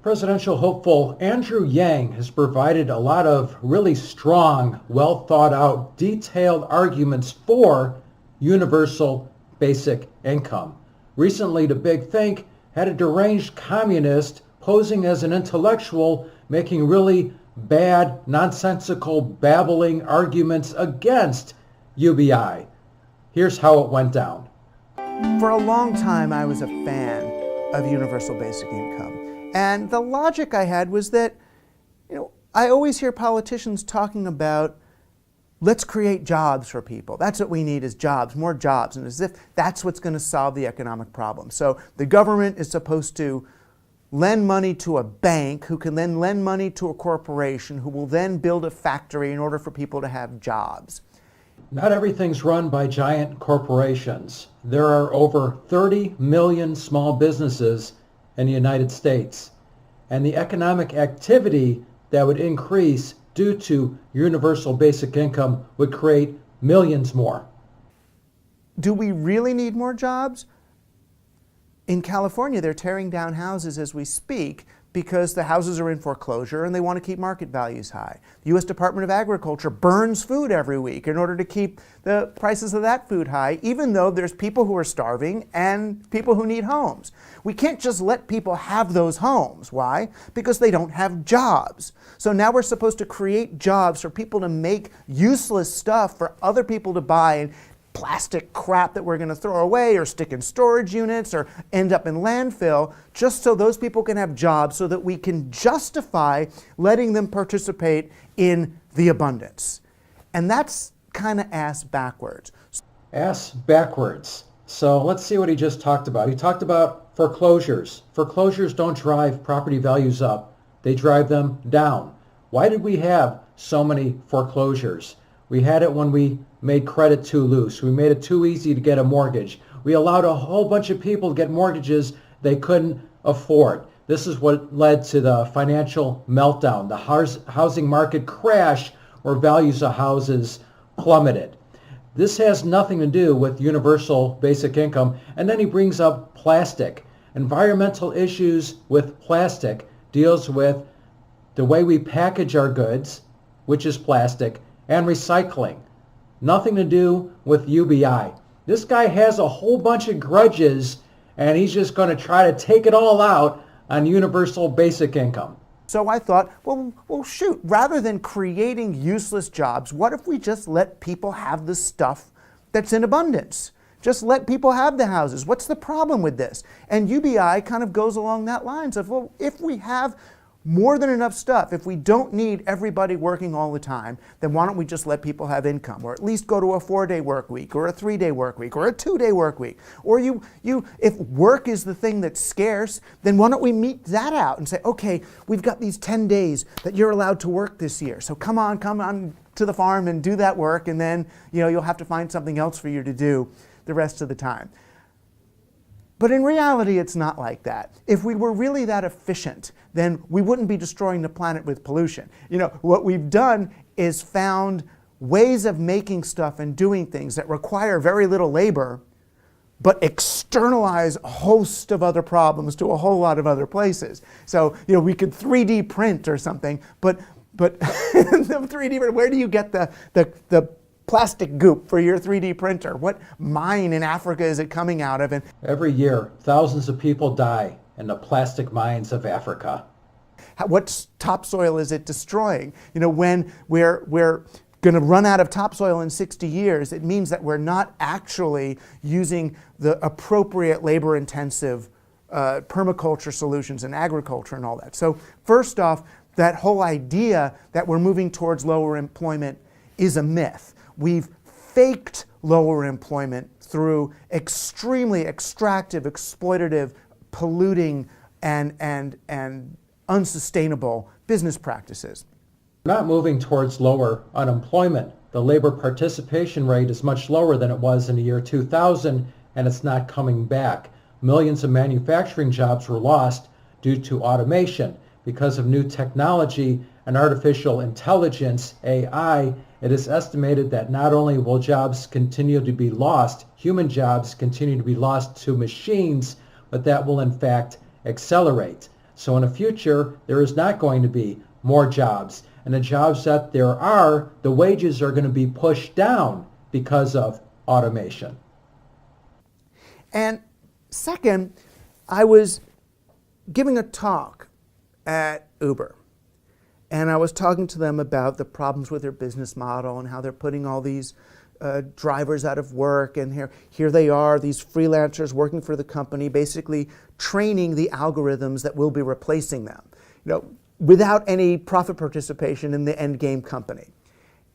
Presidential hopeful Andrew Yang has provided a lot of really strong, well thought out, detailed arguments for universal basic income. Recently, the Big Think had a deranged communist posing as an intellectual, making really bad, nonsensical, babbling arguments against UBI. Here's how it went down. For a long time, I was a fan of universal basic income. And the logic I had was that, I always hear politicians talking about, let's create jobs for people. That's what we need is jobs, more jobs, and as if that's what's going to solve the economic problem. So the government is supposed to lend money to a bank who can then lend money to a corporation who will then build a factory in order for people to have jobs. Not everything's run by giant corporations. There are over 30 million small businesses in the United States, and the economic activity that would increase due to universal basic income would create millions more. Do we really need more jobs? In California, they're tearing down houses as we speak because the houses are in foreclosure and they want to keep market values high. The U.S. Department of Agriculture burns food every week in order to keep the prices of that food high, even though there's people who are starving and people who need homes. We can't just let people have those homes. Why? Because they don't have jobs. So now we're supposed to create jobs for people to make useless stuff for other people to buy, and plastic crap that we're going to throw away or stick in storage units or end up in landfill, just so those people can have jobs so that we can justify letting them participate in the abundance. And that's kind of ass backwards. Ass backwards. So let's see what he just talked about. He talked about foreclosures. Foreclosures don't drive property values up. They drive them down. Why did we have so many foreclosures? We had it when we made credit too loose. We made it too easy to get a mortgage. We allowed a whole bunch of people to get mortgages they couldn't afford. This is what led to the financial meltdown, the housing market crash where values of houses plummeted. This has nothing to do with universal basic income. And then he brings up plastic. Environmental issues with plastic deals with the way we package our goods, which is plastic, and recycling. Nothing to do with UBI. This guy has a whole bunch of grudges, and he's just going to try to take it all out on universal basic income. So I thought, well, shoot, rather than creating useless jobs, what if we just let people have the stuff that's in abundance? Just let people have the houses. What's the problem with this? And UBI kind of goes along that lines of, well, if we have more than enough stuff, if we don't need everybody working all the time, then why don't we just let people have income, or at least go to a 4-day work week, or a 3-day work week, or a 2-day work week? Or if work is the thing that's scarce, then why don't we meet that out and say, okay, we've got these 10 days that you're allowed to work this year, so come on to the farm and do that work, and then you'll have to find something else for you to do the rest of the time. But in reality, it's not like that. If we were really that efficient, then we wouldn't be destroying the planet with pollution. What we've done is found ways of making stuff and doing things that require very little labor, but externalize a host of other problems to a whole lot of other places. So, we could 3D print or something, but the 3D print, where do you get the plastic goop for your 3D printer? What mine in Africa is it coming out of? And every year, thousands of people die in the plastic mines of Africa. What topsoil is it destroying? When we're going to run out of topsoil in 60 years, it means that we're not actually using the appropriate labor-intensive permaculture solutions in agriculture and all that. So first off, that whole idea that we're moving towards lower employment is a myth. We've faked lower employment through extremely extractive, exploitative, polluting, and unsustainable business practices. We're not moving towards lower unemployment. The labor participation rate is much lower than it was in the year 2000, and it's not coming back. Millions of manufacturing jobs were lost due to automation. Because of new technology and artificial intelligence, AI, it is estimated that not only will jobs continue to be lost, human jobs continue to be lost to machines, but that will in fact accelerate. So in the future, there is not going to be more jobs. And the jobs that there are, the wages are going to be pushed down because of automation. And second, I was giving a talk at Uber. And I was talking to them about the problems with their business model and how they're putting all these drivers out of work. And here they are, these freelancers working for the company, basically training the algorithms that will be replacing them, without any profit participation in the end game company.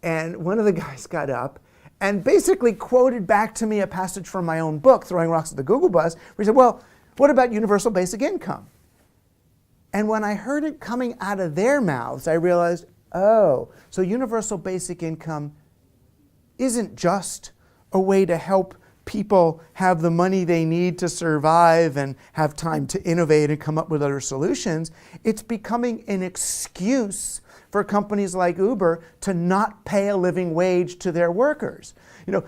And one of the guys got up and basically quoted back to me a passage from my own book, Throwing Rocks at the Google Bus, where he said, well, what about universal basic income? And when I heard it coming out of their mouths, I realized, oh, so universal basic income isn't just a way to help people have the money they need to survive and have time to innovate and come up with other solutions. It's becoming an excuse for companies like Uber to not pay a living wage to their workers.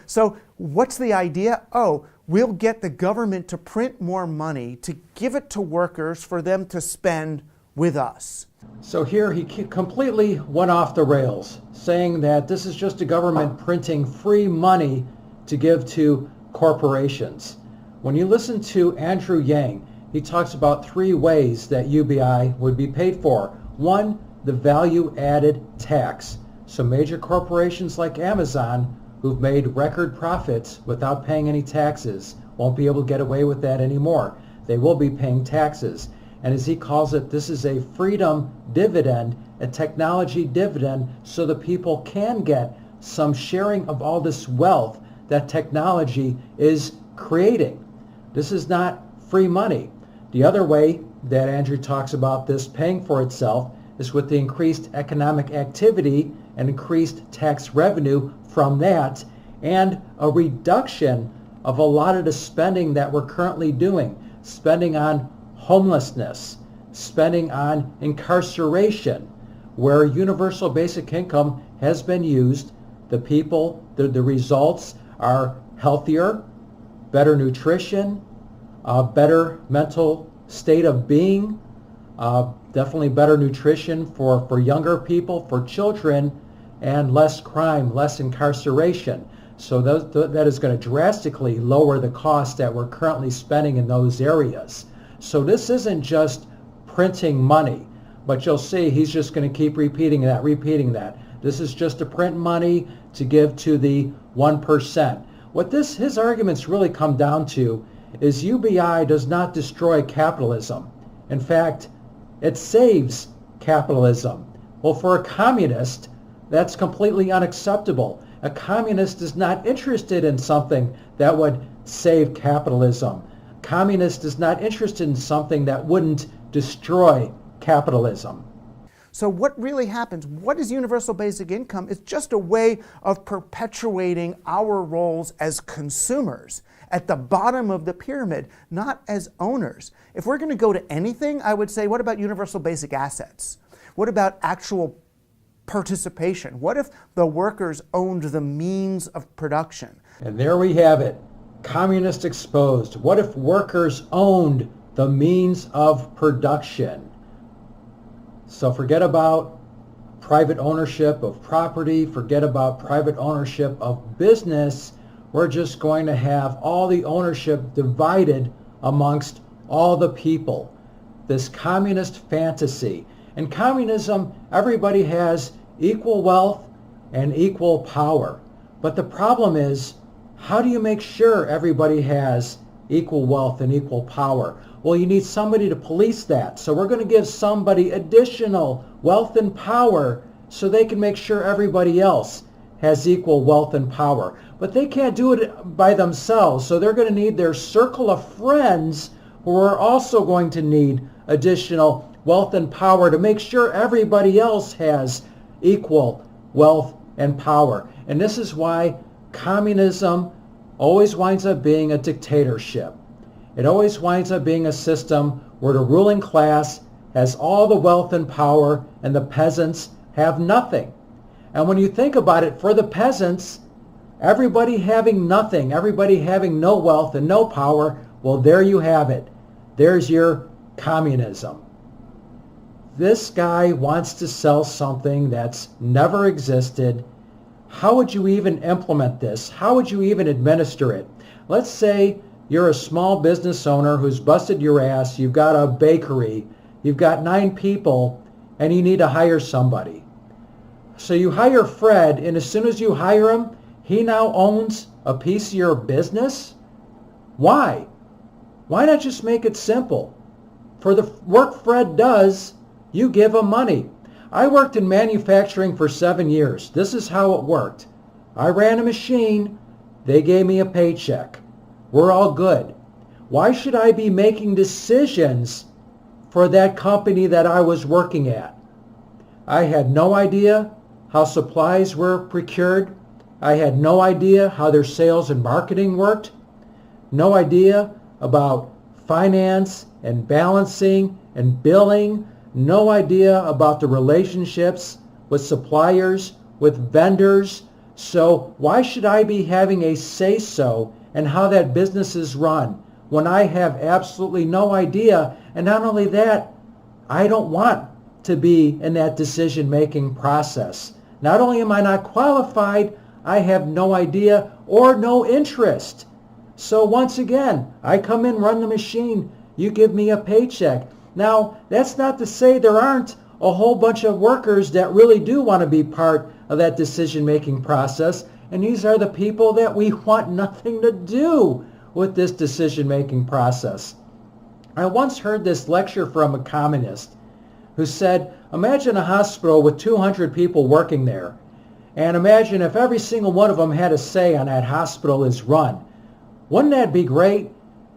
So what's the idea? Oh, we'll get the government to print more money to give it to workers for them to spend with us. So here he completely went off the rails, saying that this is just a government printing free money to give to corporations. When you listen to Andrew Yang, he talks about 3 ways that UBI would be paid for. 1, the value-added tax. So major corporations like Amazon, who've made record profits without paying any taxes, won't be able to get away with that anymore. They will be paying taxes. And as he calls it, this is a freedom dividend, a technology dividend, so the people can get some sharing of all this wealth that technology is creating. This is not free money. The other way that Andrew talks about this paying for itself is with the increased economic activity and increased tax revenue from that, and a reduction of a lot of the spending that we're currently doing, spending on homelessness, spending on incarceration, where universal basic income has been used. The people, the results are healthier, better nutrition, better mental state of being, definitely better nutrition for younger people, for children, and less crime, less incarceration. So that is going to drastically lower the cost that we're currently spending in those areas. So this isn't just printing money, but you'll see he's just going to keep repeating that. This is just to print money to give to the 1%. What his arguments really come down to is UBI does not destroy capitalism. In fact, it saves capitalism. Well, for a communist, that's completely unacceptable. A communist is not interested in something that would save capitalism. A communist is not interested in something that wouldn't destroy capitalism. So what really happens? What is universal basic income? It's just a way of perpetuating our roles as consumers at the bottom of the pyramid, not as owners. If we're going to go to anything, I would say, what about universal basic assets? What about actual participation? What if the workers owned the means of production? And there we have it. Communist exposed. What if workers owned the means of production? So forget about private ownership of property, forget about private ownership of business. We're just going to have all the ownership divided amongst all the people. This communist fantasy. In communism, everybody has equal wealth and equal power. But the problem is, how do you make sure everybody has equal wealth and equal power? Well, you need somebody to police that. So we're going to give somebody additional wealth and power so they can make sure everybody else has equal wealth and power. But they can't do it by themselves. So they're going to need their circle of friends who are also going to need additional wealth and power to make sure everybody else has equal wealth and power. And this is why communism always winds up being a dictatorship. It always winds up being a system where the ruling class has all the wealth and power and the peasants have nothing. And when you think about it, for the peasants, everybody having nothing, everybody having no wealth and no power, well, there you have it. There's your communism. this guy wants to sell something that's never existed. How would you even implement this? How would you even administer it? Let's say you're a small business owner who's busted your ass. You've got a bakery. You've got 9 people, and you need to hire somebody. So you hire Fred, and as soon as you hire him, he now owns a piece of your business? Why? Why not just make it simple? For the work Fred does, you give him money. I worked in manufacturing for 7 years. This is how it worked. I ran a machine. They gave me a paycheck. We're all good. Why should I be making decisions for that company that I was working at? I had no idea how supplies were procured. I had no idea how their sales and marketing worked. No idea about finance and balancing and billing. No idea about the relationships with suppliers, with vendors. So why should I be having a say-so in how that business is run when I have absolutely no idea? And not only that, I don't want to be in that decision-making process. Not only am I not qualified, I have no idea or no interest. So once again, I come in, run the machine, you give me a paycheck. Now, that's not to say there aren't a whole bunch of workers that really do want to be part of that decision-making process, and these are the people that we want nothing to do with this decision-making process. I once heard this lecture from a communist who said, imagine a hospital with 200 people working there, and imagine if every single one of them had a say on that hospital is run. Wouldn't that be great?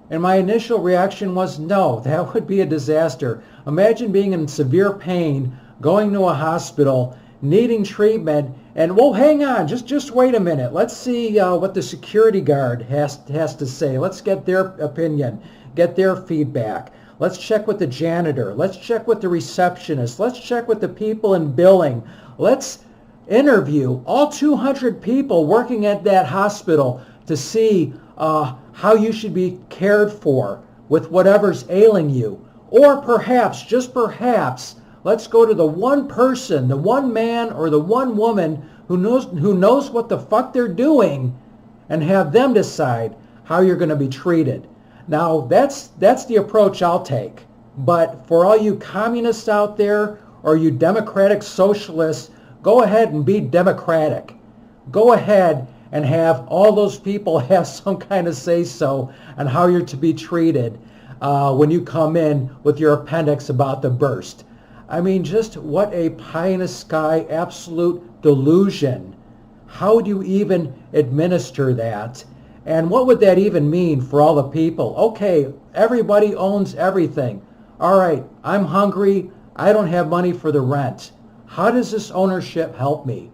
And my initial reaction was, no, that would be a disaster. Imagine being in severe pain, going to a hospital, needing treatment, and, well, hang on, just wait a minute. Let's see what the security guard has to say. Let's get their opinion, get their feedback. Let's check with the janitor. Let's check with the receptionist. Let's check with the people in billing. Let's interview all 200 people working at that hospital to see how you should be cared for with whatever's ailing you. Or perhaps, just perhaps, let's go to the one person, the one man or the one woman who knows what the fuck they're doing, and have them decide how you're going to be treated. Now, that's the approach I'll take. But for all you communists out there or you Democratic Socialists, go ahead and be democratic. Go ahead and have all those people have some kind of say-so on how you're to be treated when you come in with your appendix about the burst. I mean, just what a pie-in-the-sky absolute delusion. How would you even administer that? And what would that even mean for all the people? Okay, everybody owns everything. All right, I'm hungry. I don't have money for the rent. How does this ownership help me?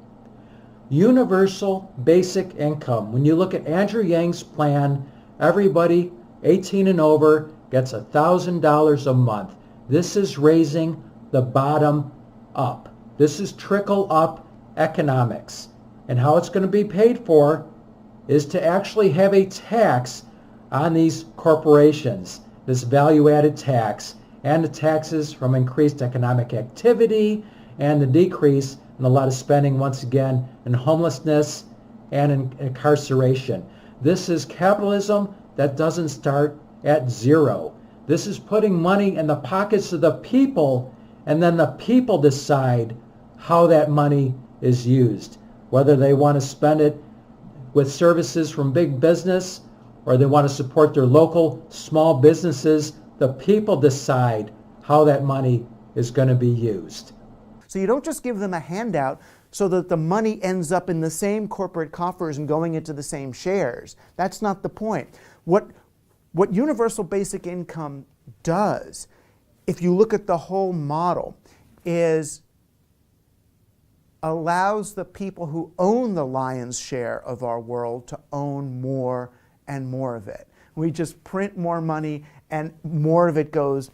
Universal basic income. When you look at Andrew Yang's plan, everybody 18 and over gets $1,000 a month. This is raising the bottom up. This is trickle up economics. And how it's going to be paid for is to actually have a tax on these corporations, this value-added tax, and the taxes from increased economic activity and the decrease in a lot of spending, once again, in homelessness and in incarceration. This is capitalism that doesn't start at zero. This is putting money in the pockets of the people, and then the people decide how that money is used, whether they want to spend it with services from big business or they want to support their local small businesses. The people decide how that money is going to be used. So you don't just give them a handout so that the money ends up in the same corporate coffers and going into the same shares. That's not the point. What universal basic income does, if you look at the whole model, is allows the people who own the lion's share of our world to own more and more of it. We just print more money and more of it goes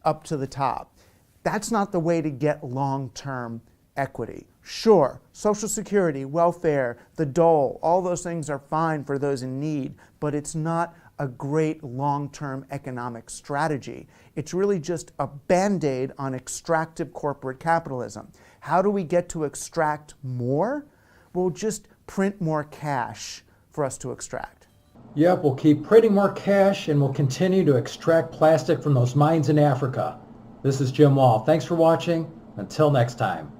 up to the top. That's not the way to get long-term equity. Sure, Social Security, welfare, the dole, all those things are fine for those in need, but it's not a great long-term economic strategy. It's really just a band-aid on extractive corporate capitalism. How do we get to extract more? We'll just print more cash for us to extract. Yep, we'll keep printing more cash and we'll continue to extract plastic from those mines in Africa. This is Jim Wall. Thanks for watching. Until next time.